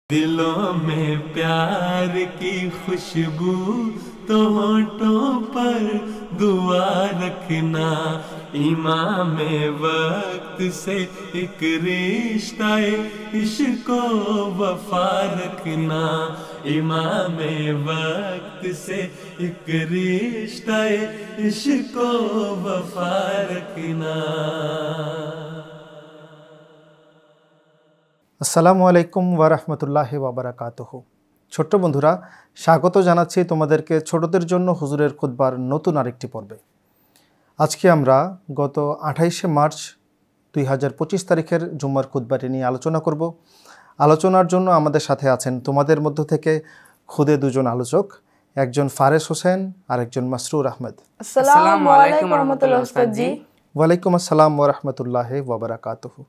दिलों में प्यार की खुशबू तो होठों पर दुआ रखना। इमाम वक्त से एक रिश्ता इश्को वफा रखना। इमाम वक्त से एक रिश्ता इश्को वफा रखना। আসসালামু আলাইকুম ওয়া রাহমাতুল্লাহি ওয়া বারাকাতুহু। ছোট্ট বন্ধুরা, স্বাগত জানাচ্ছি তোমাদেরকে ছোটদের জন্য হুজুরের খুতবার নতুন আরেকটি পর্বে। আজকে আমরা গত 28শে মার্চ 2025 তারিখের জুম্মার খুতবাটি নিয়ে আলোচনা করব। আলোচনার জন্য আমাদের সাথে আছেন তোমাদের মধ্য থেকে খুদে দুজন আলোচক, একজন ফারেস হোসেন আর একজন মাসরুর আহমেদ। আসসালামু আলাইকুম ওয়া রাহমাতুল্লাহি ওয়াস্তাজি। ওয়ালাইকুম আসসালাম ওয়া রাহমাতুল্লাহি ওয়া বারাকাতুহু।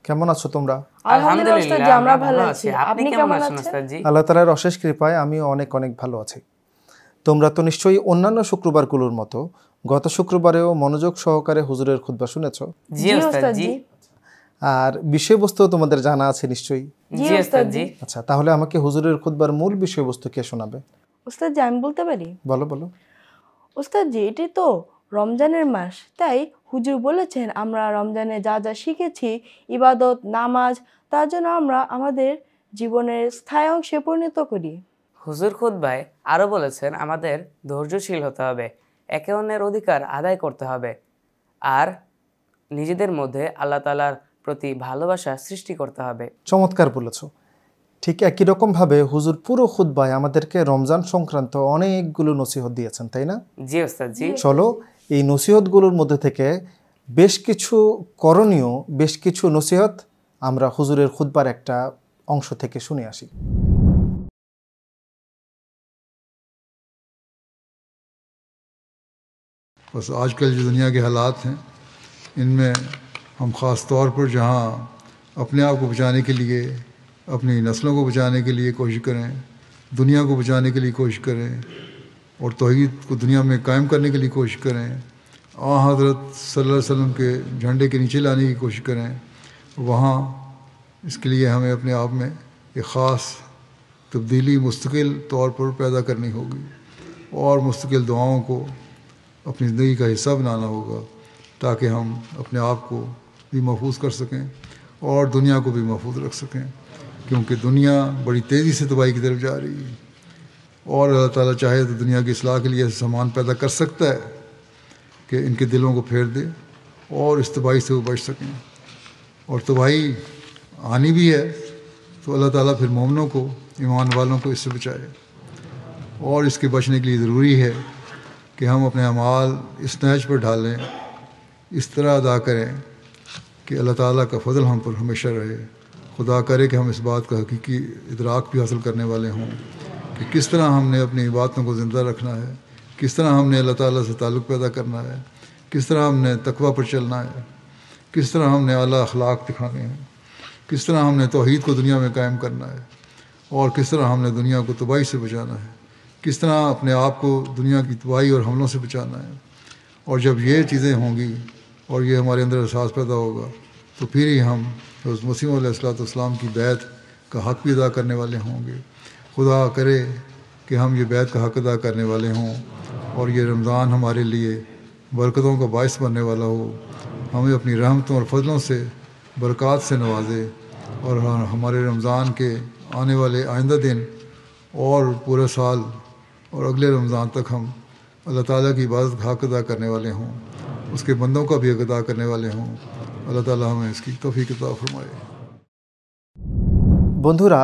কেমন আছো তোমরা? আলহামদুলিল্লাহ আমরা ভালো আছি। আপনি কেমন আছেন ওস্তাদজি? আল্লাহ তাআলার অশেষ কৃপায় আমিও অনেক ভালো আছি। তোমরা তো নিশ্চয়ই অন্যান্য শুক্রবারগুলোর মতো গত শুক্রবারেও মনোযোগ সহকারে হুজুরের খুতবা শুনেছো? জি ওস্তাদজি। আর বিষয়বস্তু তোমাদের জানা আছে নিশ্চয়ই? জি ওস্তাদজি। আচ্ছা, তাহলে আমাকে হুজুরের খুতবার মূল বিষয়বস্তু কে শোনাবে? ওস্তাদজি, আমি বলতে পারি? বলো। ওস্তাদজি, এটি তো রমজানের মাস, তাই হুজুর বলেছেন আমরা রমজানে যা যা শিখেছি, ইবাদত, নামাজ, তার জন্য আমরা আমাদের জীবনের স্থায়ী অংশে পরিণত করি। হুজুর খুতবায় আরো বলেছেন আমাদের ধৈর্যশীল হতে হবে, একে অন্যের অধিকার আদায় করতে হবে, আর নিজেদের মধ্যে আল্লাহ তাআলার প্রতি ভালোবাসা সৃষ্টি করতে হবে। চমৎকার বলেছো। ঠিক একই রকমভাবে হুজুর পুরো খুতবায় আমাদেরকে রমজান সংক্রান্ত অনেকগুলো নসিহত দিয়েছেন, তাই না? জি ওস্তাদজি। চলো এই নসিহতগুলোর মধ্যে থেকে বেশ কিছু করণীয়, বেশ কিছু নসিহত আমরা হুজুরের খুতবার একটা অংশ থেকে শুনে আসি। बस आजकल जो दुनिया के हालात हैं इनमें हम ख़ास तौर पर जहाँ अपने आप को बचाने के लिए, अपनी नस्लों को बचाने के लिए कोशिश करें, दुनिया को बचाने के लिए कोशिश करें और तौहीद को दुनिया में कायम करने के लिए कोशिश करें, हज़रत सल्लल्लाहु अलैहि वसल्लम के झंडे के नीचे लाने की कोशिश करें, वहाँ इसके लिए हमें अपने आप में एक ख़ास तब्दीली मुस्तकिल तौर पर पैदा करनी होगी और मुस्तकिल दुआओं को अपनी ज़िंदगी का हिस्सा बनाना होगा ताकि हम अपने आप को भी महफूज कर सकें और दुनिया को भी महफूज रख सकें, क्योंकि दुनिया बड़ी तेज़ी से तबाही की तरफ जा रही है और अल्लाह ताला चाहे तो दुनिया की इस्लाह के लिए ऐसा सामान पैदा कर सकता है कि इनके दिलों को फेर दे और इस तबाही से वो बच सकें। और तबाही आनी भी है तो अल्लाह ताला फिर मोमिनों को, ईमान वालों को इससे बचाए। और इसके बचने के लिए ज़रूरी है कि हम अपने अमाल इस नहज पर ढालें, इस तरह अदा करें कि अल्लाह ताला का फ़ज़ल हम पर हमेशा रहे। खुदा करे कि हम इस बात का हकीकी इदराक भी हासिल करने वाले हों कि किस तरह हमने अपनी इबादतों को ज़िंदा रखना है, किस तरह हमने अल्लाह ताला से ताल्लुक़ पैदा करना है, किस तरह हमने तक़वा पर चलना है, किस तरह हमने आला अखलाक दिखाने हैं, किस तरह हमने तौहीद को दुनिया में कायम करना है और किस तरह हमने दुनिया को तबाही से बचाना है, किस तरह अपने आप को दुनिया की तबाही और हमलों से बचाना है। और जब ये चीज़ें होंगी और ये हमारे अंदर एहसास पैदा होगा तो फिर ही हम हज़रत मसीह अलैहिस्सलाम की बैत का हक़ भी अदा करने वाले होंगे। खुदा करे कि हम ये बैत का हक़ अदा करने वाले हों और ये रमज़ान हमारे लिए बरकतों का बाइस बनने वाला हो, हमें अपनी रहमतों और फजलों से बरक़ात से नवाजे और हमारे रमज़ान के आने वाले आइंदा दिन और पूरे साल और अगले रमज़ान तक हम अल्लाह ताला की इबादत का हक़ अदा करने वाले हों, उसके बंदों का भी हक़ अदा करने वाले हों। अल्लाह ताला हमें इसकी तौफीक अता फरमाए। বন্ধুরা,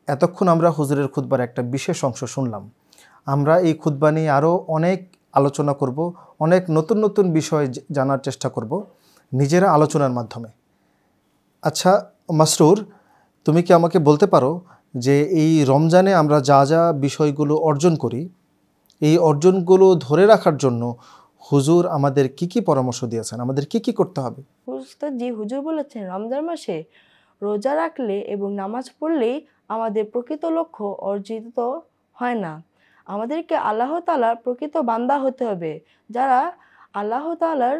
এতক্ষণ আমরা হুজুরের খুতবার একটা বিশেষ অংশ শুনলাম। আমরা এই খুতবা নিয়ে আরও অনেক আলোচনা করব, অনেক নতুন বিষয় জানার চেষ্টা করব নিজেরা আলোচনার মাধ্যমে। আচ্ছা মাসরুর, তুমি কি আমাকে বলতে পারো যে এই রমজানে আমরা যা যা বিষয়গুলো অর্জন করি, এই অর্জনগুলো ধরে রাখার জন্য হুজুর আমাদের কি পরামর্শ দিয়েছেন, আমাদের কি করতে হবে? ওস্তাদজি, হুজুর বলেছেন রমজান মাসে রোজা রাখলে এবং নামাজ পড়লেই আমাদের প্রকৃত লক্ষ্য অর্জিত হয় না। আমাদেরকে আল্লাহ তাআলার প্রকৃত বান্দা হতে হবে, যারা আল্লাহ তাআলার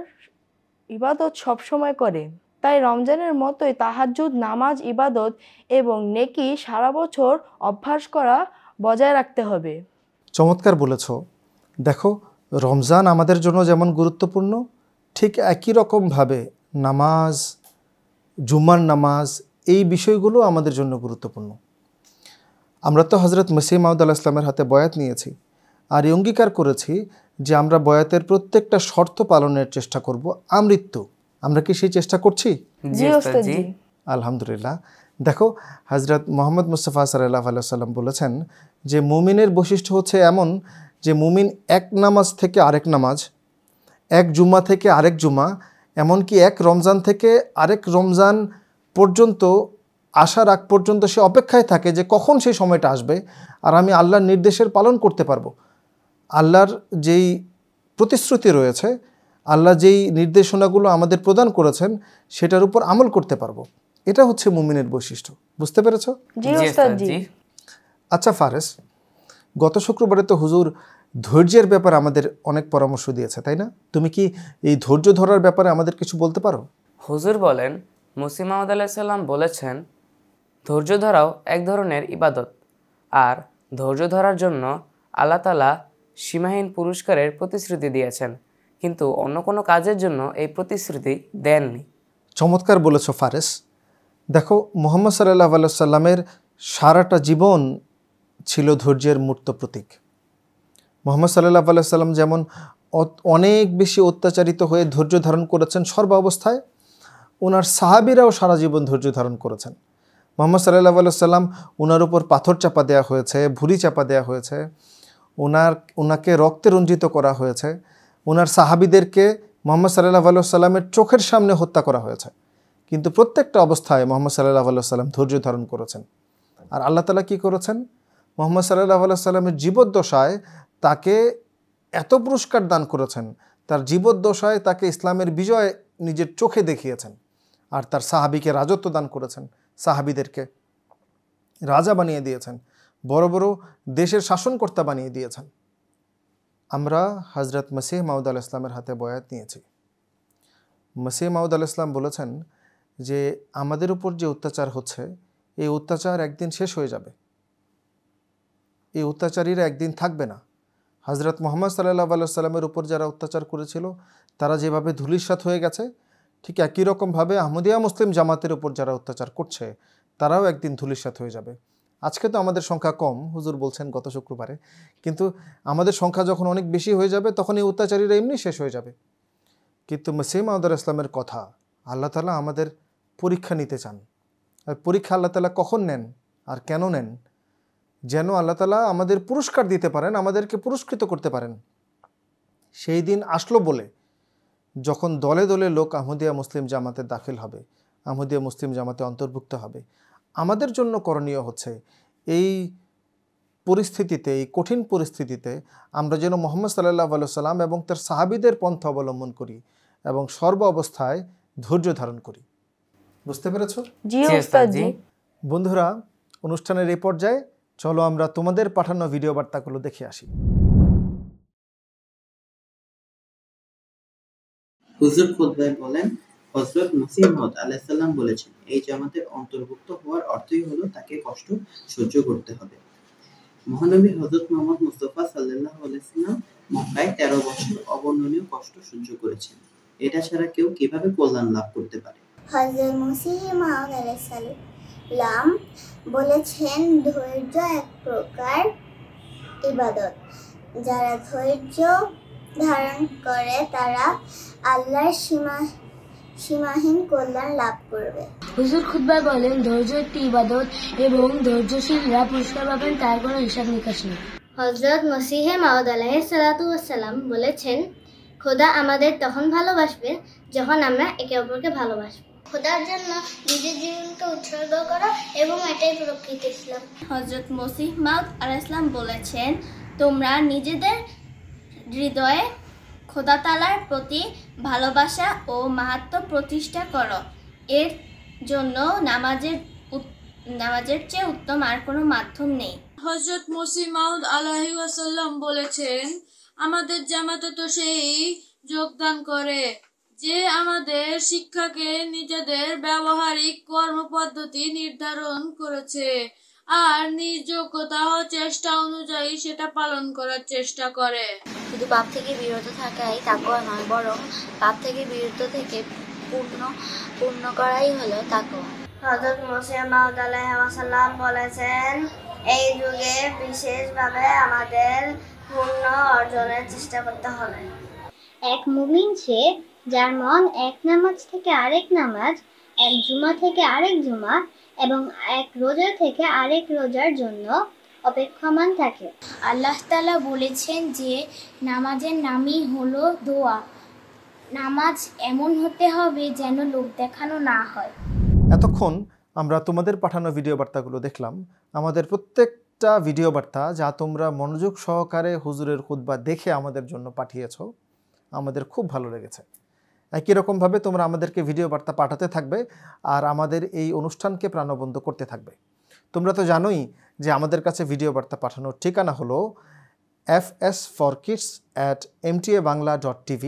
ইবাদত সব সময় করে। তাই রমজানের মতোই তাহাজ্জুদ, নামাজ, ইবাদত এবং নেকি সারা বছর অভ্যাস করা বজায় রাখতে হবে। চমৎকার বলেছ। দেখো, রমজান আমাদের জন্য যেমন গুরুত্বপূর্ণ, ঠিক একই রকমভাবে নামাজ, জুম্মার নামাজ, এই বিষয়গুলো আমাদের জন্য গুরুত্বপূর্ণ। আমরা তো হজরত মসিহ মাউদ আলাইহিস সালামের হাতে বয়াত নিয়েছি, আর এই অঙ্গীকার করেছি যে আমরা বয়াতের প্রত্যেকটা শর্ত পালনের চেষ্টা করব আমৃত্যু। আমরা কি সেই চেষ্টা করছি? জি ওস্তাদ জি। আলহামদুলিল্লাহ। দেখো, হজরত মোহাম্মদ মুস্তাফা সাল্লাল্লাহু আলাইহি ওয়াসাল্লাম বলেছেন যে মুমিনের বৈশিষ্ট্য হচ্ছে এমন যে মুমিন এক নামাজ থেকে আরেক নামাজ, এক জুমা থেকে আরেক জুমা, এমনকি এক রমজান থেকে আরেক রমজান পর্যন্ত আসার আগ পর্যন্ত সে অপেক্ষায় থাকে যে কখন সেই সময়টা আসবে আর আমি আল্লাহর নির্দেশের পালন করতে পারবো। আল্লাহর যেই প্রতিশ্রুতি রয়েছে, আল্লাহ যেই নির্দেশনাগুলো আমাদের প্রদান করেছেন সেটার উপর আমল করতে পারবো। এটা হচ্ছে মুমিনের বৈশিষ্ট্য। বুঝতে পেরেছ? জি ওস্তাদ জি। আচ্ছা ফারেস, গত শুক্রবারে তো হুজুর ধৈর্যের ব্যাপারে আমাদের অনেক পরামর্শ দিয়েছে, তাই না? তুমি কি এই ধৈর্য ধরার ব্যাপারে আমাদের কিছু বলতে পারো? হুজুর বলেন, মসিহ মাউদ আলাইহিস সালাম বলেছেন, ধৈর্য ধরাও এক ধরনের ইবাদত, আর ধৈর্য ধরার জন্য আল্লাহ তাআলা সীমাহীন পুরস্কারের প্রতিশ্রুতি দিয়েছেন, কিন্তু অন্য কোনো কাজের জন্য এই প্রতিশ্রুতি দেননি। চমৎকার বলেছ ফারেস। দেখো, মুহাম্মদ সাল্লাল্লাহু আলাইহি সাল্লামের সারাটা জীবন ছিল ধৈর্যের মূর্ত প্রতীক। মুহাম্মদ সাল্লাল্লাহু আলাইহি সাল্লাম যেমন অনেক বেশি অত্যাচারিত হয়ে ধৈর্য ধারণ করেছেন সর্বাবস্থায়, ওনার সাহাবীরাও সারা জীবন ধৈর্য ধারণ করেছেন। মুহাম্মদ সাল্লাল্লাহু আলাইহি সাল্লাম ওনার উপর পাথর চাপা দেওয়া হয়েছে, ভুঁড়ি চাপা দেওয়া হয়েছে, ওনাকে রক্তে রঞ্জিত করা হয়েছে, ওনার সাহাবীদেরকে মুহাম্মদ সাল্লাল্লাহু আলাইহি সাল্লামের চোখের সামনে হত্যা করা হয়েছে, কিন্তু প্রত্যেকটা অবস্থায় মুহাম্মদ সাল্লাল্লাহু আলাইহি সাল্লাম ধৈর্য ধারণ করেছেন। আর আল্লাহ তাআলা কি করেছেন? মুহাম্মদ সাল্লাল্লাহু আলাইহি সাল্লামের জীবদ্দশায় তাকে এত পুরস্কার দান করেছেন, তার জীবদ্দশায় তাকে ইসলামের বিজয় নিজের চোখে দেখিয়েছেন, আর তার সাহাবীকে রাজত্ব দান করেছেন, সাহাবীদেরকে রাজা বানিয়ে দিয়েছেন, বড় বড় দেশের শাসনকর্তা বানিয়ে দিয়েছেন। আমরা হজরত মসিহ মাউদ আলাইহিস সালামের হাতে বয়াত নিয়েছি। মসিহ মাউদ আলাইহিস সালাম বলেছেন যে আমাদের উপর যে অত্যাচার হচ্ছে, এই অত্যাচার একদিন শেষ হয়ে যাবে, এই অত্যাচারীরা একদিন থাকবে না। হজরত মুহাম্মদ সাল্লাল্লাহু আলাইহি সাল্লামের উপর যারা অত্যাচার করেছিল তারা যেভাবে ধূলিসাৎ হয়ে গেছে, ঠিক একই রকমভাবে আহমদিয়া মুসলিম জামাতের উপর যারা অত্যাচার করছে তারাও একদিন ধূলিসাৎ হয়ে যাবে। আজকে তো আমাদের সংখ্যা কম, হুজুর বলছেন গত শুক্রবারে, কিন্তু আমাদের সংখ্যা যখন অনেক বেশি হয়ে যাবে তখন এই অত্যাচারীরা এমনি শেষ হয়ে যাবে। কিন্তু মসিহ মাউদ আলাইহিস সালামের কথা, আল্লাহ তাআলা আমাদের পরীক্ষা নিতে চান। আর পরীক্ষা আল্লাহ তাআলা কখন নেন আর কেন নেন? যেন আল্লাহ তাআলা আমাদের পুরস্কার দিতে পারেন, আমাদেরকে পুরস্কৃত করতে পারেন। সেই দিন আসলো বলে যখন দলে দলে লোক আহমদিয়া মুসলিম জামাতে দাখিল হবে, আহমদিয়া মুসলিম জামাতে অন্তর্ভুক্ত হবে, আমাদের জন্য করণীয় হচ্ছে এই পরিস্থিতিতে, এই কঠিন পরিস্থিতিতে আমরা যেন মুহাম্মদ সাল্লাল্লাহু আলাইহি সাল্লাম এবং তার সাহাবীদের পন্থা অবলম্বন করি এবং সর্ব অবস্থায় ধৈর্য ধারণ করি। বুঝতে পেরেছ? জি ওস্তাদ জি। বন্ধুরা, অনুষ্ঠানের এই পর্যায়ে চলো আমরা তোমাদের পাঠানো ভিডিও বার্তাগুলো দেখে আসি। হুজুর খুতবায় বলেন, হযরত মসিহ মাউদ আলাইহিস সালাম বলেছেন, এই জামাতের অন্তর্ভুক্ত হওয়ার অর্থই হলো তাকে কষ্ট সহ্য করতে হবে। মহানবী হযরত মুহাম্মদ মুস্তাফা সাল্লাল্লাহু আলাইহি সাল্লাম মক্কায় 13 বছর অবর্ণনীয় কষ্ট সহ্য করেছেন। এটা ছাড়া কেউ কিভাবে কল্যাণ লাভ করতে পারে? হযরত মসিহ মাউদ আলাইহিস সালাম বলেছেন, ধৈর্য এক প্রকার ইবাদত। যারা ধৈর্য ধারণ করে তারা আল্লাহর সীমাহীন কল্যাণ লাভ করবে। হুজুর খুতবায় বলেন, ধৈর্য একটি ইবাদত এবং ধৈর্যশীলরা পুরস্কার পাবেন, তার কোনো হিসাব নিকাশ নেই। হযরত মসিহ মাউদ আলাইহিস সালাম বলেছেন, খোদা আমাদের তখন ভালোবাসবে যখন আমরা একে অপরকে ভালোবাসবো। খোদার জন্য নিজের জীবনকে উৎসর্গ করা, এবং এটাই প্রকৃত ইসলাম। হযরত মসিহ মাউদ আলাইহিস সালাম বলেছেন, তোমরা নিজেদের হৃদয়ে খোদা তাআলার প্রতি ভালোবাসা ও মাহাত্ম্য প্রতিষ্ঠা করো। এর জন্য নামাজের চেয়ে উত্তম আর কোনো মাধ্যম নেই। হযরত মসিহ মাউদ আলাইহি ওয়াসাল্লাম বলেছেন, আমাদের জামাতে তো সেই যোগদান করে যে আমাদের শিক্ষাকে নিজেদের ব্যবহারিক কর্মপদ্ধতি নির্ধারণ করেছে আর নিজ যোগ্যতা ও চেষ্টা অনুযায়ী সেটা পালন করার চেষ্টা করে। শুধু পাপ থেকে বিরত থাকাই তাকওয়া নয়, বরং পাপ থেকে বিরত থেকে পূর্ণ করাই হলো তাকওয়া। হযরত মুসা মাউদ আলাইহিস সালাম বলেছেন, এই যুগে বিশেষভাবে আমাদের পূর্ণ অর্জনের চেষ্টা করতে হবে। এক মুমিন সে যার মন এক নামাজ থেকে আরেক নামাজ, এক জুমা থেকে আরেক জুমা এবং এক রোজা থেকে আরেক রোজার জন্য অপেক্ষমান থাকে। আল্লাহ তাআলা বলেছেন যে নামাজের নামই হলো দোয়া। নামাজ এমন হতে হবে যেন লোক দেখানো না হয়। এতক্ষণ আমরা তোমাদের পাঠানো ভিডিও বার্তাগুলো দেখলাম। আমাদের প্রত্যেকটা ভিডিও বার্তা যা তোমরা মনোযোগ সহকারে হুজুরের খুতবা দেখে আমাদের জন্য পাঠিয়েছো, আমাদের খুব ভালো লেগেছে। একই রকমভাবে তোমরা আমাদেরকে ভিডিও বার্তা পাঠাতে থাকবে আর আমাদের এই অনুষ্ঠানকে প্রাণবন্ত করতে থাকবে। তোমরা তো জানোই যে আমাদের কাছে ভিডিও বার্তা পাঠানোর ঠিকানা হলো fsforkids@mtabangla.tv।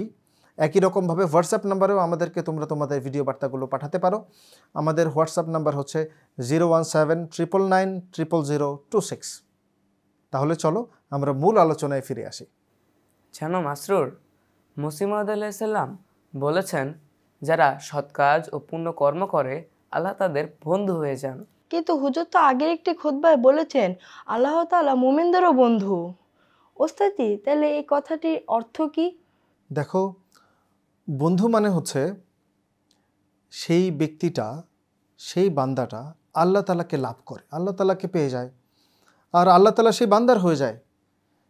একই রকমভাবে হোয়াটসঅ্যাপ নাম্বারেও আমাদেরকে তোমরা তোমাদের ভিডিও বার্তাগুলো পাঠাতে পারো। আমাদের হোয়াটসঅ্যাপ নাম্বার হচ্ছে 01799900026। তাহলে চলো আমরা মূল আলোচনায় ফিরে আসি। জানো মাসরুর, মুসা মাউদ আলাইহিস সালাম বলেছেন, যারা সৎ কাজ ও পুণ্য কর্ম করে আল্লাহ তাদের বন্ধু হয়ে যান। কিন্তু হুজুর তো আগের একটি খুতবায় বলেছেন আল্লাহ তাআলা মুমিনদেরও বন্ধু। ওস্তাদি, তাহলে এই কথাটির অর্থ কি? দেখো, বন্ধু মানে হচ্ছে সেই ব্যক্তিটা, সেই বান্দাটা আল্লাহ তাআলাকে লাভ করে, আল্লাহ তাআলাকে পেয়ে যায়, আর আল্লাহ তাআলা সেই বান্দার হয়ে যায়।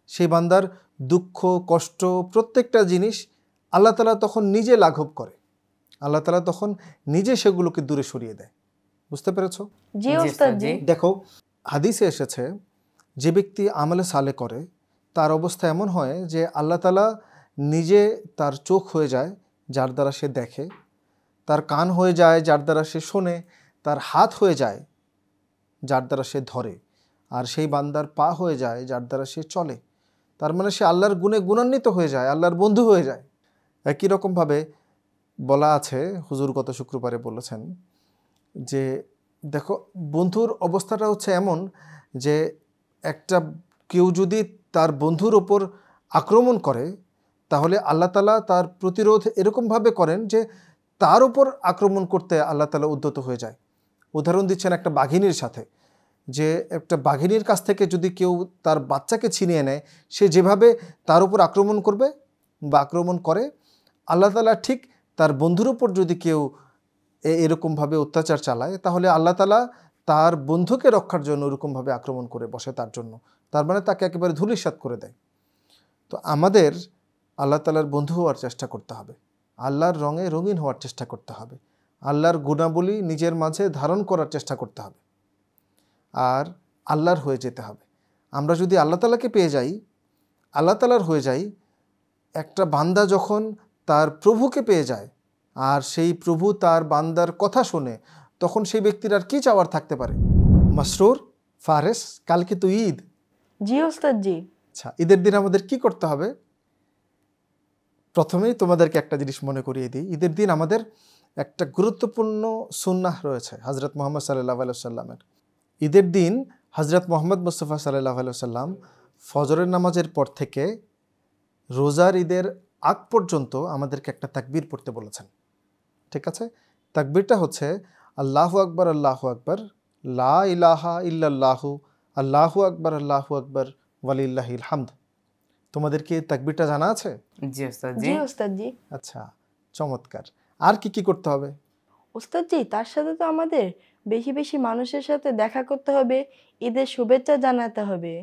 সেই বান্দার দুঃখ কষ্ট প্রত্যেকটা জিনিস আল্লাহ তাআলা তখন নিজে লাঘব করে, আল্লাহ তাআলা তখন নিজে সেগুলোকে দূরে সরিয়ে দেয়। বুঝতে পেরেছো? জি ওস্তাদ জি। দেখো, হাদিসে এসেছে যে ব্যক্তি আমলে সালে করে তার অবস্থা এমন হয় যে আল্লাহ তাআলা নিজে তার চোখ হয়ে যায়, যার দ্বারা সে দেখে, তার কান হয়ে যায়, যার দ্বারা সে শোনে, তার হাত হয়ে যায়, যার দ্বারা সে ধরে, আর সেই বান্দার পা হয়ে যায়, যার দ্বারা সে চলে। তার মানে সে আল্লাহর গুণে গুণান্বিত হয়ে যায়, আল্লাহর বন্ধু হয়ে যায়। একই রকমভাবে বলা আছে, হুজুর গত শুক্রবারে বলেছেন যে দেখো, বন্ধুর অবস্থাটা হচ্ছে এমন যে একটা কেউ যদি তার বন্ধুর ওপর আক্রমণ করে তাহলে আল্লাহ তাআলা তার প্রতিরোধ এরকমভাবে করেন যে তার উপর আক্রমণ করতে আল্লাহ তাআলা উদ্যত হয়ে যায়। উদাহরণ দিচ্ছেন একটা বাঘিনীর সাথে, যে একটা বাঘিনীর কাছ থেকে যদি কেউ তার বাচ্চাকে ছিনিয়ে নেয়, সে যেভাবে তার উপর আক্রমণ করবে বা আক্রমণ করে, আল্লাহ তাআলা ঠিক তার বন্ধুর উপর যদি কেউ এরকমভাবে অত্যাচার চালায় তাহলে আল্লাহ তাআলা তার বন্ধুকে রক্ষার জন্য ওরকমভাবে আক্রমণ করে বসে তার জন্য, তার মানে তাকে একেবারে ধূলিসাৎ করে দেয়। তো আমাদের আল্লাহ তাআলার বন্ধু হওয়ার চেষ্টা করতে হবে, আল্লাহর রঙে রঙিন হওয়ার চেষ্টা করতে হবে, আল্লাহর গুণাবলী নিজের মাঝে ধারণ করার চেষ্টা করতে হবে, আর আল্লাহর হয়ে যেতে হবে। আমরা যদি আল্লাহ তাআলাকে পেয়ে যাই, আল্লাহ তাআলার হয়ে যাই, একটা বান্দা যখন তার প্রভুকে পেয়ে যায় আর সেই প্রভু তার বান্দার কথা শোনে, তখন সেই ব্যক্তির আর কি চাওয়ার থাকতে পারে? মাসরুর, ফারেস, কালকে তো ঈদ। জি ওস্তাদ জি। আচ্ছা, ঈদের দিন আমাদের কি করতে হবে? প্রথমেই তোমাদেরকে একটা জিনিস মনে করিয়ে দিই, ঈদের দিন আমাদের একটা গুরুত্বপূর্ণ সুন্নাহ রয়েছে হযরত মুহাম্মদ সাল্লাল্লাহু আলাইহি ওয়াসাল্লামের। ঈদের দিন হযরত মুহাম্মদ মুস্তাফা সাল্লাল্লাহু আলাইহি ওয়াসাল্লাম ফজরের নামাজের পর থেকে রোজার ঈদের আগ পর্যন্ত আমাদেরকে একটা তাকবীর পড়তে বলেছেন। ঠিক আছে? তাকবীরটা হচ্ছে আল্লাহু আকবার, আল্লাহু আকবার, লা ইলাহা ইল্লাল্লাহু, আল্লাহু আকবার, আল্লাহু আকবার, ওয়ালিল্লাহিল হামদ। তোমাদের কি তাকবীরটা জানা আছে? জি ওস্তাদ জি। জি ওস্তাদ জি। আচ্ছা, চমৎকার। আর কি কি করতে হবে? ওস্তাদ জি, তার সাথে তো আমাদের বেশি বেশি মানুষের সাথে দেখা করতে হবে, ঈদের শুভেচ্ছা জানাতে হবে।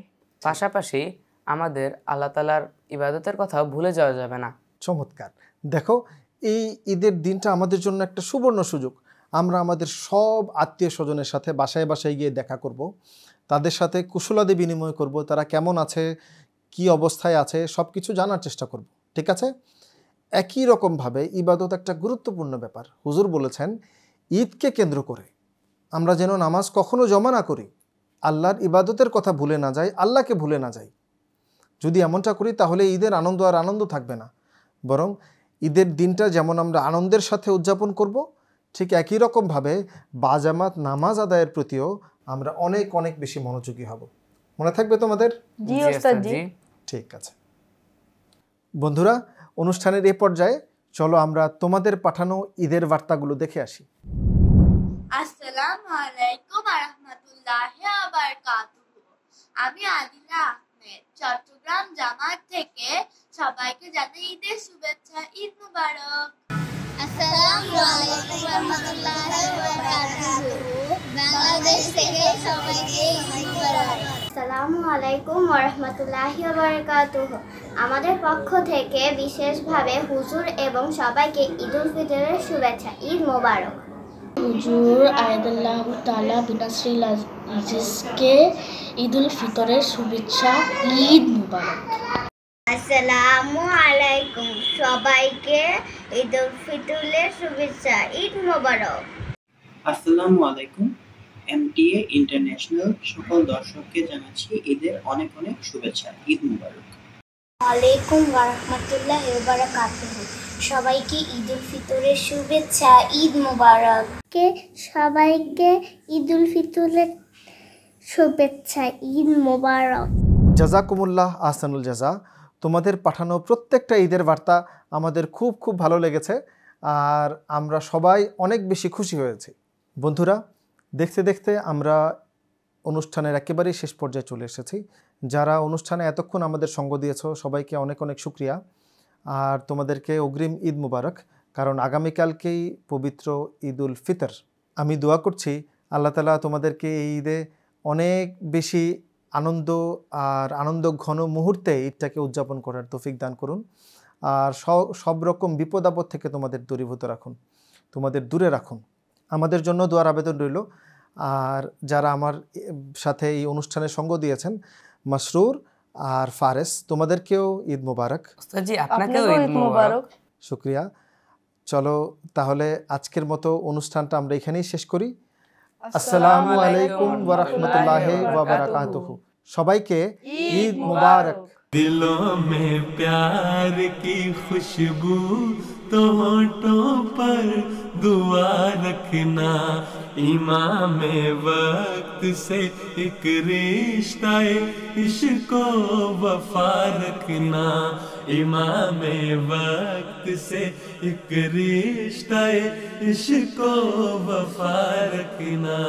পাশাপাশি আমাদের আল্লাহ তাআলার ইবাদতের কথাও ভুলে যাওয়া যাবে না। চমৎকার। দেখো, এই ঈদের দিনটা আমাদের জন্য একটা সুবর্ণ সুযোগ। আমরা আমাদের সব আত্মীয় স্বজনের সাথে বাসায় বাসায় গিয়ে দেখা করব, তাদের সাথে কুশলাদি বিনিময় করব, তারা কেমন আছে, কি অবস্থায় আছে, সব কিছু জানার চেষ্টা করব। ঠিক আছে? একই রকমভাবে ইবাদত একটা গুরুত্বপূর্ণ ব্যাপার। হুজুর বলেছেন ঈদকে কেন্দ্র করে আমরা যেন নামাজ কখনো জমা না করি, আল্লাহর ইবাদতের কথা ভুলে না যাই, আল্লাহকে ভুলে না যাই। যদি এমনটা করি তাহলে ঈদের আনন্দ আর আনন্দ থাকবে না, বরং ঈদের দিনটা যেমন আমরা আনন্দের সাথে উদযাপন করব, ঠিক একই রকমভাবে বাজামাত নামাজ আদায়ের প্রতিও আমরা অনেক অনেক বেশি মনোযোগী হব। মনে থাকবে তোমাদের? জি ওস্তাদ জি। ঠিক আছে বন্ধুরা, অনুষ্ঠানের এই পর্যায়ে চলো আমরা তোমাদের পাঠানো ঈদের বার্তাগুলো দেখে আসি। আসসালামু আলাইকুম ওয়া রাহমাতুল্লাহি ওয়া বারাকাতুহু। আমি আদিলা আহমেদ, চট্টগ্রাম জামাত থেকে সবাইকে জানাই ঈদের শুভেচ্ছা। ঈদ মুবারক। আসসালামু আলাইকুম ওয়া রাহমাতুল্লাহি ওয়া বারাকাতুহু। বাংলাদেশ থেকে সবাইকে ঈদ মুবারক। আসসালামু আলাইকুম ওয়া রাহমাতুল্লাহি ওয়া বারাকাতুহু। আমাদের পক্ষ থেকে বিশেষভাবে হুজুর এবং সবাইকে ঈদুল ফিতরের শুভেচ্ছা। ঈদ মোবারক। হুজুর আয়াতুল্লাহ তাআলা বিনাসরিল আজিজকে ঈদুল ফিতরের শুভেচ্ছা। ঈদ মুবারক। আসসালামু আলাইকুম, সবাইকে ঈদুল ফিতরের শুভেচ্ছা। ঈদ মোবারক। আসসালামু আলাইকুম, এমটিএ ইন্টারন্যাশনাল সকল দর্শককে জানাচ্ছি ঈদের অনেক অনেক শুভেচ্ছা। ঈদ মোবারক। ওয়ালাইকুম ওয়া রাহমাতুল্লাহি ওয়া বারাকাতুহু। সবাইকে ঈদুল ফিতরের শুভেচ্ছা। ঈদ মোবারক। সবাইকে ঈদুল ফিতরের শুভেচ্ছা। ঈদ মোবারক। জাযাকুমুল্লাহ আহসানুল জাযা। তোমাদের পাঠানো প্রত্যেকটা ঈদের বার্তা আমাদের খুব খুব ভালো লেগেছে, আর আমরা সবাই অনেক বেশি খুশি হয়েছি। বন্ধুরা, দেখতে দেখতে আমরা অনুষ্ঠানের একেবারেই শেষ পর্যায়ে চলে এসেছি। যারা অনুষ্ঠানে এতক্ষণ আমাদের সঙ্গ দিয়েছো সবাইকে অনেক অনেক শুকরিয়া, আর তোমাদেরকে অগ্রিম ঈদ মুবারক, কারণ আগামীকালকেই পবিত্র ঈদুল ফিতর। আমি দোয়া করছি আল্লাহ তাআলা তোমাদেরকে এই ঈদে অনেক বেশি আনন্দ আর আনন্দ ঘন মুহূর্তে ঈদটাকে উদযাপন করার তৌফিক দান করুন, আর সব রকম বিপদ আপদ থেকে তোমাদের দূরীভূত রাখুন, তোমাদের দূরে রাখুন। আমাদের জন্য দোয়ার আবেদন রইল। আর যারা আমার সাথে এই অনুষ্ঠানে সঙ্গ দিয়েছেন, মাসরুর আর ফারেস, তোমাদেরকেও ঈদ মুবারক। ওস্তাদজি আপনাকেও ঈদ মুবারক। শুকরিয়া। চলো তাহলে আজকের মতো অনুষ্ঠানটা আমরা এখানেই শেষ করি। আসসালামু আলাইকুম ওয়া রাহমাতুল্লাহি ওয়া বারাকাতুহু। সবাইকে ঈদ মুবারক। दिलों में प्यार की खुशबू तो होठों पर दुआ रखना, इमाम वक्त से एक रिश्ता इश्क वफा रखना, इमाम वक्त से एक रिश्ता इश्क वफा रखना।